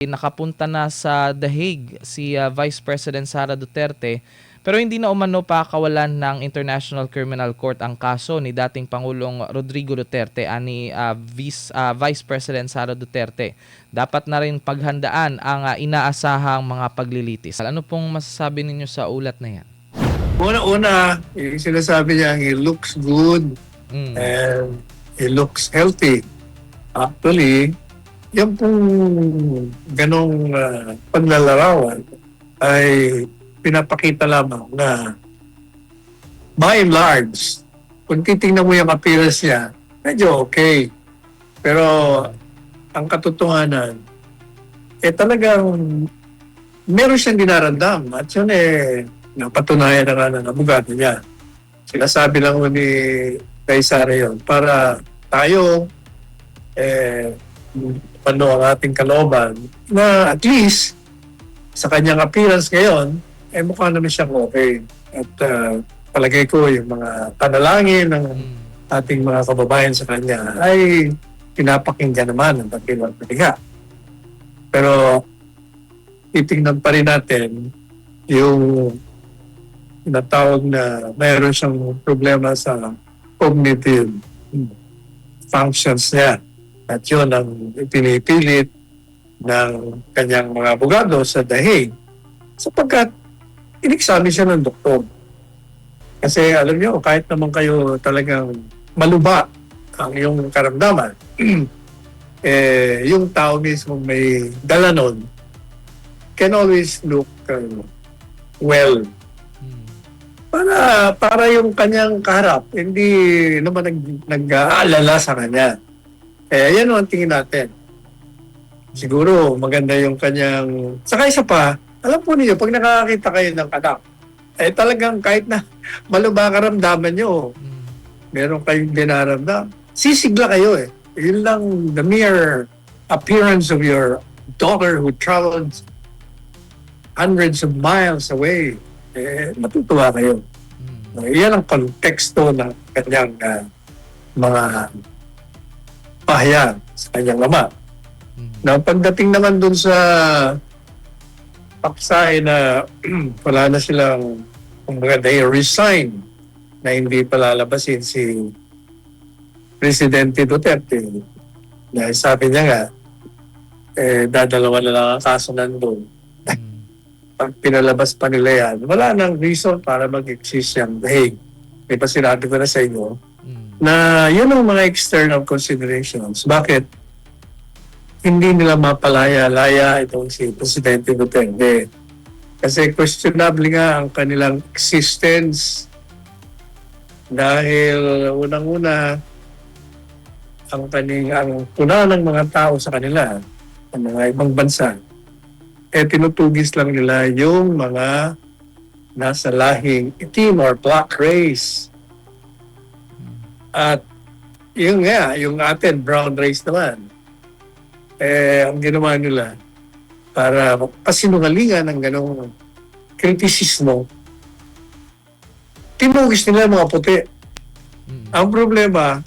Nakapunta na sa The Hague si Vice President Sara Duterte, pero hindi na umano pakakawalan ng International Criminal Court ang kaso ni dating Pangulong Rodrigo Duterte ani Vice President Sara Duterte. Dapat na rin paghandaan ang inaasahang mga paglilitis. Ano pong masasabi ninyo sa ulat na yan? Una-una, yung sinasabi niya, he looks good and he looks healthy. Actually, yung pong ganong paglalarawan ay pinapakita lamang na by and large, kung titingnan mo yung appearance niya, medyo okay. Pero ang katotohanan, talagang meron siyang dinaramdam at yun napatunayan na nga ng abogado niya. Sinasabi lang ni Kaisara yun para tayo ang ating kalooban na at least sa kanyang appearance ngayon, mukha naman siyang okay. At palagay ko yung mga panalangin ng ating mga kababayan sa kanya ay pinapakinggan naman ng dakilang paniga. Pero titingnan pa rin natin yung tinatawag na mayroon siyang problema sa cognitive functions niya. At yun ang pinipilit ng kanyang mga abogado sa The Hague sapagkat in-examine siya ng doktor. Kasi alam niyo, kahit naman kayo talagang maluba ang iyong karamdaman, yung tao mismo may dala nun can always look well. Para yung kanyang kaharap, hindi naman nag-aalala sa kanya. Yan ang tingin natin. Siguro maganda yung kanyang... Saka isa pa, alam po niyo, pag nakakita kayo ng anak, talagang kahit na maluba karamdaman nyo, meron kayong dinaramdam, sisigla kayo Yun lang, the mere appearance of your daughter who traveled hundreds of miles away, matutuwa kayo. Yan ang konteksto ng kanyang mga pahayag sa kanyang ama. Now, pagdating naman dun sa paksa na wala na silang, kumbaga, they resign na hindi palalabasin si Presidente Duterte. Dahil sabi niya nga, dadalawa na lang ang kaso nandun. Pag pinalabas pa nila yan, wala nang reason para mag-exist yung The Hague. May pa sinabi ko na sa inyo, na yun ang mga external considerations. Bakit hindi nila mapalaya-laya itong si Presidente Duterte? Kasi questionable nga ang kanilang existence dahil unang-una ang puna ng mga tao sa kanila, ang mga ibang bansa, tinutugis lang nila yung mga nasa lahing itim or black race. At yung atin, brown race naman, ang ginawa nila para pasinungalingan ng ganong kritisismo, tinugis nila mga puti. Ang problema,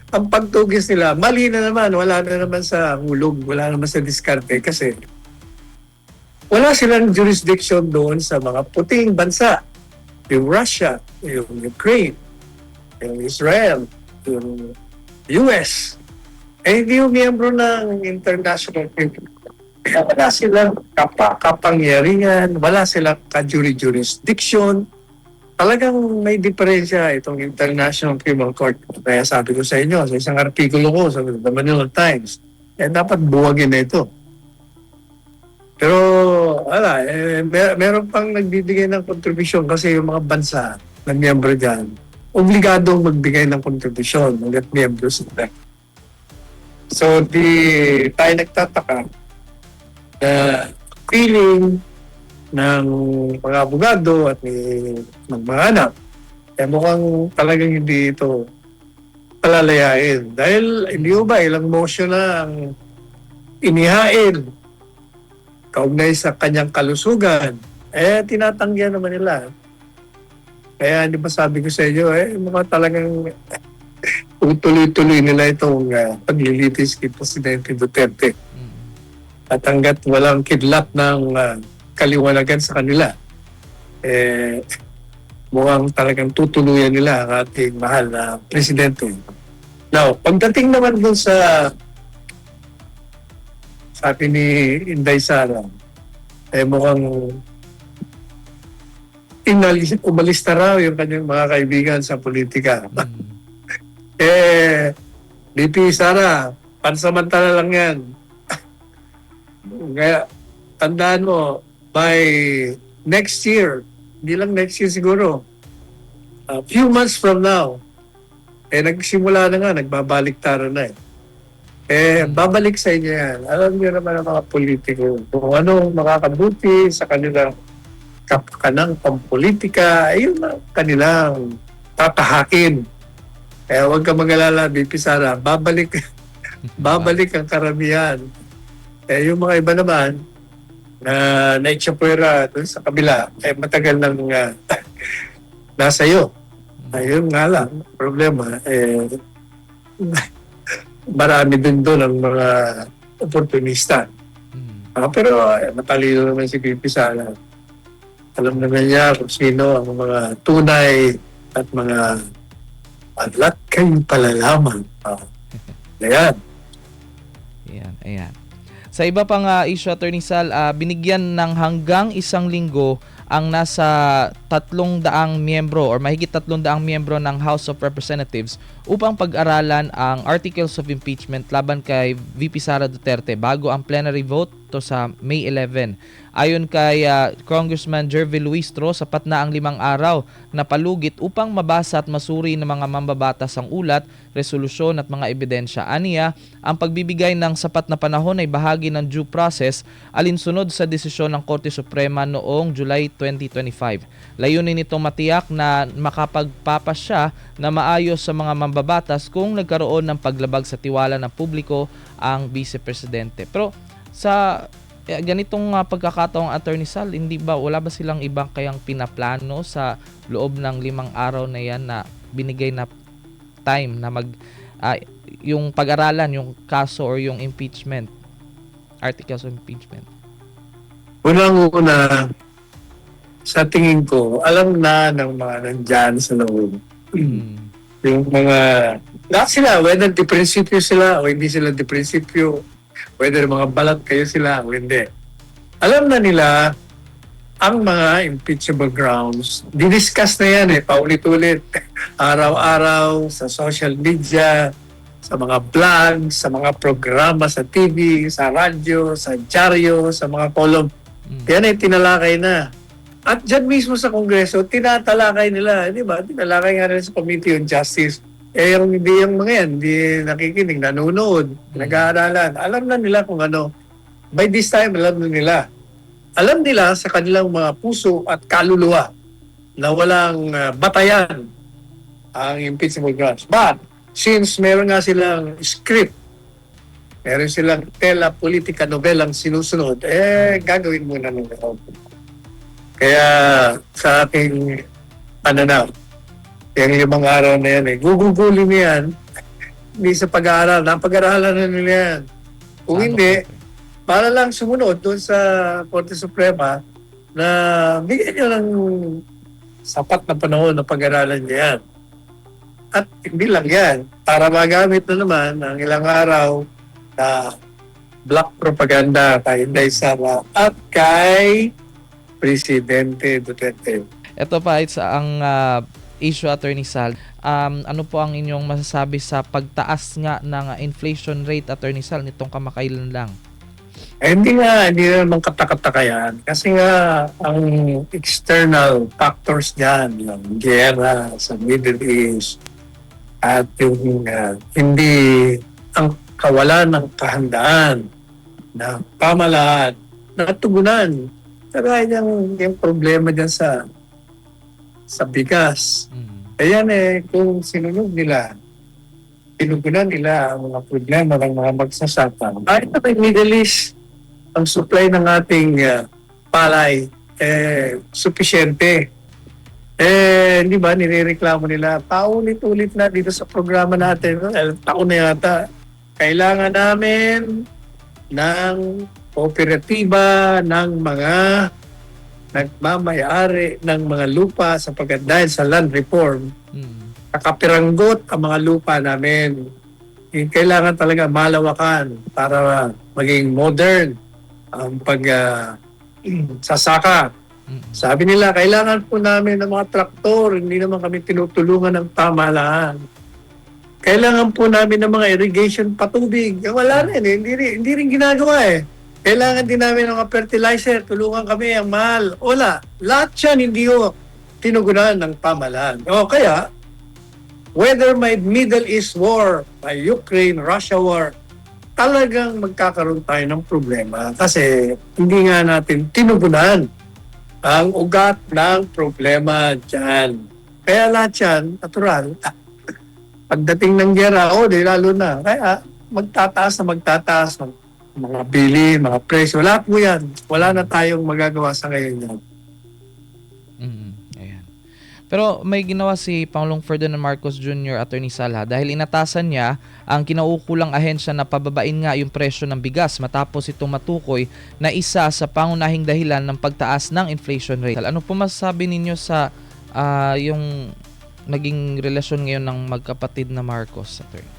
ang pagtugis nila, mali na naman, wala na naman sa hulog, wala naman sa diskarte kasi wala silang jurisdiction doon sa mga puting bansa. Yung Russia, yung Ukraine, yung Israel, yung US, hindi yung miyembro ng international criminal. Kaya wala silang kapangyarihan, wala silang jurisdiction. Talagang may diferensya itong International Criminal Court. Kaya sabi ko sa inyo, sa isang artikulo ko sa The Manila Times, dapat buwagin na ito. Pero meron pang nagbibigay ng kontribusyon kasi yung mga bansa na miyembro dyan, obligadong magbigay ng kontribusyon hanggat miyembro sila. So, tayo nagtataka na feeling ng mga abogado at ng mga anak, mukhang talagang hindi ito palalayain. Dahil hindi ba ilang motion na ang inihain kaugnay sa kanyang kalusugan, tinatanggihan naman nila. Kaya hindi ba sabi ko sa inyo, mukha talagang tuloy-tuloy nila itong paglilitis kay Presidente Duterte. At hanggat walang kidlat ng kaliwanagan sa kanila, mukhang talagang tutuluyan nila ang ating mahal na presidente. Now, pagdating naman dun sa sabi ni Inday Sara, mukhang umalis na raw yung kanyang mga kaibigan sa politika. BP Sara, pansamantala lang yan. Kaya, tandaan mo, by next year, hindi lang next year siguro, a few months from now, nagsimula na nga, nagbabalik-tara na babalik sa inyo yan. Alam niyo naman ang mga politiko kung ano makakabuti sa kanilang kapkanang pampolitika, ayun ang kanilang tatahakin. Kaya huwag ka mag-alala, BP Sara, babalik ang karamihan. Yung mga iba naman, na naitsapwera doon sa kabila, matagal nang nasa iyo. Ayun nga lang, problema, marami din doon ang mga oportunista. Pero matalino naman si BP Sara. Alam naman niya kung sino ang mga tunay at mga alat kayong palalaman. Ayan. Ayan. Sa iba pang issue, Attorney Sal, binigyan ng hanggang 1 linggo ang nasa 300 miyembro or mahigit 300 miyembro ng House of Representatives upang pag-aralan ang articles of impeachment laban kay VP Sara Duterte bago ang plenary vote to sa May 11. Ayon kay Congressman Jervy Luistro, sapat na ang 5 araw na palugit upang mabasa at masuri ng mga mambabatas ang ulat, resolusyon at mga ebidensya. Aniya, ang pagbibigay ng sapat na panahon ay bahagi ng due process alinsunod sa desisyon ng Korte Suprema noong July 2025. Layunin nitong matiyak na makapagpapasya na maayos sa mga mambabatas kung nagkaroon ng paglabag sa tiwala ng publiko ang Vice Presidente. Pero sa ganitong pagkakataong, Attorney Sal, wala ba silang ibang kayang pinaplano sa loob ng 5 araw na yan na binigay na time na yung pag-aralan, yung kaso or yung impeachment, articles of impeachment? Unang-una, sa tingin ko, alam na ng mga nandyan sa loob. Yung mga, lahat sila, whether di prinsipyo sila o hindi sila di prinsipyo, whether mga balat kayo sila o hindi. Alam na nila ang mga impeachable grounds. Didiscuss na yan paulit-ulit. Araw-araw, sa social media, sa mga vlog, sa mga programa sa TV, sa radyo, sa dyaryo, sa mga column. Yan ay tinalakay na. At dyan mismo sa Kongreso, tinatalakay nila. Di ba? Tinalakay nga nila sa Committee on Justice. Yung mga yan, hindi nakikinig, nanonood, nag-aaralan. Alam na nila kung ano. By this time, alam na nila. Alam nila sa kanilang mga puso at kaluluwa na walang batayan ang impeachable grounds. But, since meron nga silang script, meron silang tela politika novelang sinusunod, gagawin muna nila. Kaya sa ating pananaw, yung 5 araw na yan, gugugulin na yan. Hindi sa pag-aaral. Napag-aaralan na nila yan. Kung hindi, para lang sumunod doon sa Korte Suprema na bigyan nyo ng sapat na panahon na pag-aaralan niya yan. At hindi lang yan. Para magamit na naman ang ilang araw na black propaganda kay Inday Sara at kay Presidente Duterte. Ito pa, ang issue, Attorney Sal. Ano po ang inyong masasabi sa pagtaas nga ng inflation rate, Attorney Sal, nitong kamakailan lang? Hindi naman katakataka yan. Kasi nga, ang external factors dyan, yung gera sa Middle East, at yung hindi ang kawalan ng kahandaan na pamalaan na tugunan. Kaya yung problema dyan sa bigas. Ayan kung sinunod nila, pinugunan nila ang mga problema ng mga magsasaka. Kahit na may Middle East, ang supply ng ating palay, sufisyente. Di ba, nirereklamo nila, paulit-ulit na dito sa programa natin, taon na yata, kailangan namin ng kooperatiba ng mga nagmamayari ng mga lupa sapagkat dahil sa land reform, nakapiranggot ang mga lupa namin. Kailangan talaga malawakan para maging modern ang sasaka. Sabi nila, kailangan po namin ng mga traktor, hindi naman kami tinutulungan ng pamahalaan. Kailangan po namin ng mga irrigation patubig. Wala rin, hindi rin ginagawa eh. Kailangan din namin ng mga fertilizer, tulungan kami, ang mahal. Wala, lahat yan hindi ho tinugunan ng pamahalaan. O kaya, whether may Middle East war, may Ukraine, Russia war, talagang magkakaroon tayo ng problema kasi hindi nga natin tinugunan ang ugat ng problema dyan. Kaya lahat yan, natural. Pagdating ng gera, di lalo na. Kaya magtataas ng mga bili, mga presyo. Lahat po yan. Wala na tayong magagawa sa ngayon yan. Ayan. Pero may ginawa si Pangulong Ferdinand Marcos Jr. Attorney Salha dahil inatasan niya ang kinaukulang ahensya na pababain nga yung presyo ng bigas matapos itong matukoy na isa sa pangunahing dahilan ng pagtaas ng inflation rate. Ano po masasabi ninyo sa yung naging relasyon ngayon ng magkapatid na Marcos, Attorney?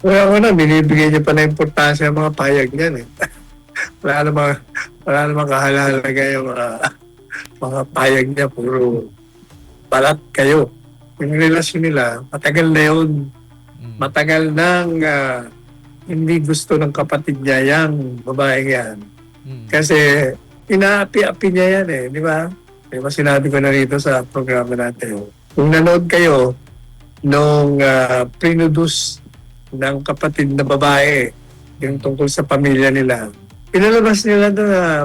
Una, binibigyan niya pa na importansya ang mga payag niyan eh. wala namang kahalaga yung mga payag niya. Puro balat kayo. Yung relasyon nila, matagal na yun. Matagal nang hindi gusto ng kapatid niya yung babaeng yan. Kasi inaapi-api niya yan eh, di ba? Diba sinabi ko na rito sa programa natin. Kung nanood kayo nung produce ng kapatid na babae, yung tungkol sa pamilya nila, pinalabas nila doon na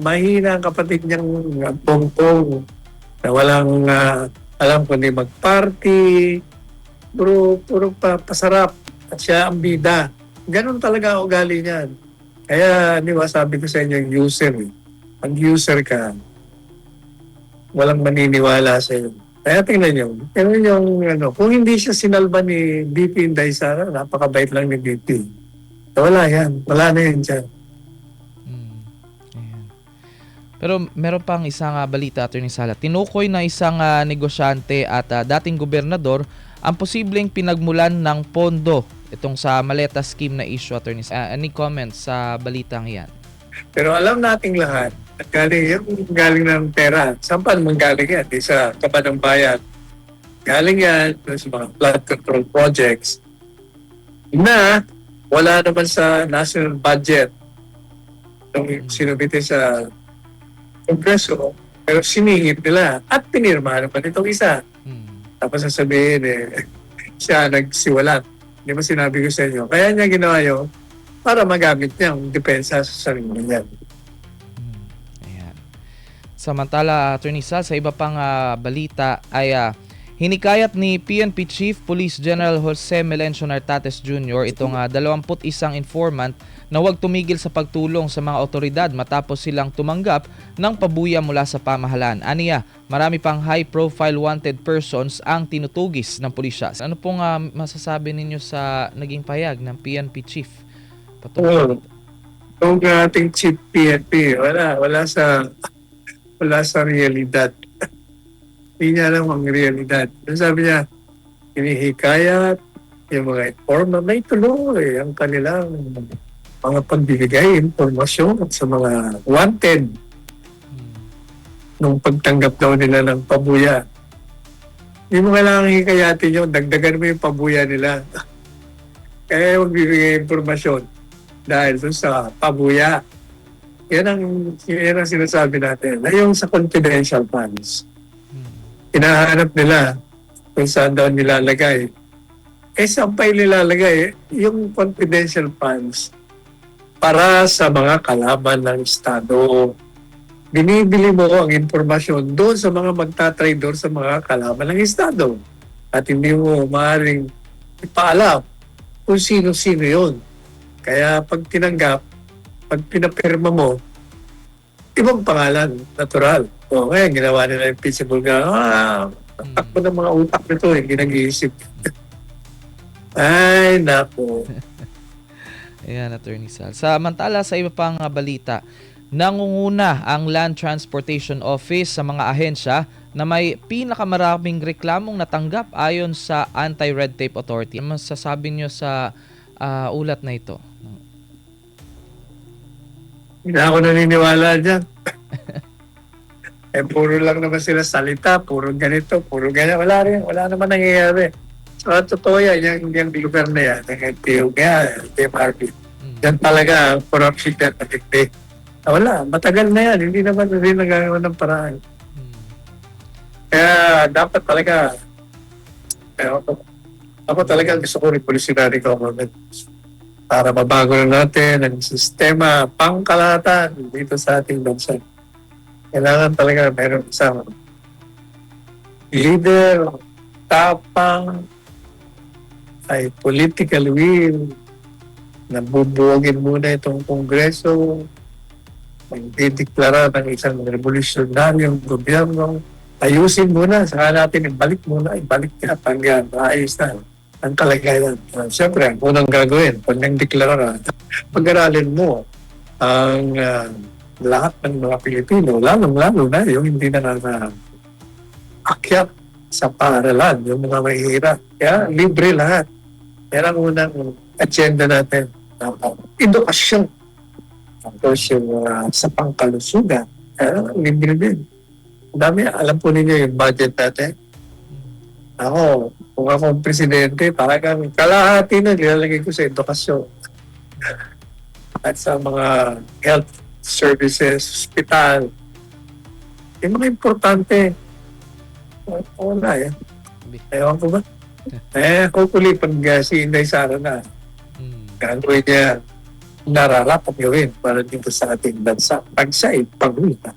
mahina ang kapatid niyang pongpong na walang alam kundi mag-party, puro pasarap at siya ang bida. Ganon talaga ang ugali niyan. Kaya, di ba, sabi ko sa inyo, yung user, pag user ka, walang maniniwala sa iyo. Kaya tingnan nyo. Tingnan yung kung hindi siya sinalba ni BP Inday Sara, napakabait lang ni BP. Wala yan. Wala na yan dyan. Ayan. Pero meron pang isang balita, Attorney Sala. Tinukoy na isang negosyante at dating gobernador ang posibleng pinagmulan ng pondo itong sa maleta scheme na issue, Attorney Sala. Any comments sa balitang yan? Pero alam nating lahat, galing ng pera. Saan pa naman galing yan? Di sa kaban ng bayan. Galing yan sa mga flood control projects na wala naman sa national budget nung sinubite sa Kongreso, pero siningit nila at pinirma naman itong isa. Tapos sasabihin siya nagsiwalat. Di ba sinabi ko sa inyo? Kaya niya ginawa yun para magamit niya ang depensa sa sarili niya. Samantala, Attorney Sal, sa iba pang balita ay hinikayat ni PNP Chief Police General Jose Melencio Nartates Jr. itong 21 informant na huwag tumigil sa pagtulong sa mga otoridad matapos silang tumanggap ng pabuya mula sa pamahalaan. Aniya, marami pang high-profile wanted persons ang tinutugis ng pulisya. Ano pong masasabi ninyo sa naging payag ng PNP Chief? Yung ating Chief PNP, wala sa realidad. Hindi niya alam ang realidad. Sabi niya, hinihikayat yung mga informant na ituloy ang kanilang mga pagbibigay informasyon sa mga wanted nung pagtanggap daw nila ng pabuya. Hindi mo kailangan hikayatin yun, dagdagan mo yung pabuya nila. Kaya magbibigay informasyon dahil doon sa pabuya. Yan ang sinasabi natin. Na yung sa confidential funds, hinahanap nila kung saan daw nilalagay. Saan pa nilalagay? Yung confidential funds para sa mga kalaban ng Estado. Binibili mo ang impormasyon doon sa mga magta-trade sa mga kalaban ng Estado. At hindi mo maaaring ipaalam kung sino-sino yun. Kaya pag tinanggap, pag pinapirma mo, ibang pangalan, natural. O kaya ginawa nila yung peaceable ka, takbo ng mga utak nito, hindi nag-iisip. Ay, naku. Ayan, Attorney Sal. Samantala, sa iba pang balita, nangunguna ang Land Transportation Office sa mga ahensya na may pinakamaraming reklamong natanggap ayon sa Anti-Red Tape Authority. Ano masasabi nyo sa ulat na ito? Hindi ako naniniwala dyan. Puro lang naman sila salita, puro ganito, puro ganyan. Wala naman nangyayari. So, totoo yan, yung lugar na yan, yung NTO, kaya, TMRP. Yan talaga, corruption yan, natikti. Wala, matagal na yan, hindi naman rin nagagawa ng paraan. Kaya, dapat talaga, ako talaga gusto ko revolutionary government para mabago na natin ang sistema pangkalahatan dito sa ating bansa. Kailangan talaga mayroon isang leader, tapang, ay political will, na bubuogin muna itong Kongreso, magdideklara ng isang revolutionaryong gobyerno, ayusin muna, saka natin ibalik niya hanggang maayos na ang kalagayan. Siyempre, ang unang gagawin, pag nang-deklara na, pag-aralin mo ang lahat ng mga Pilipino, lalong-lalo na yung hindi na akyat sa paaralan, yung mga mahihirap. Kaya libre lahat. Yan ang unang agenda natin. Edukasyon. Tapos yung sa pangkalusugan, libre din. Dami, alam po ninyo yung budget natin. Ako, kung ako ang presidente, talagang kalahati na nilalagay ko sa edukasyon. At sa mga health services, hospital. Yung mga importante. Wala yan. Ewan ko ba? Hopefully, pag si Inday Sara na, gagawin niya nararapat gawin para dito sa ating bansa. Pag siya ay pagulita.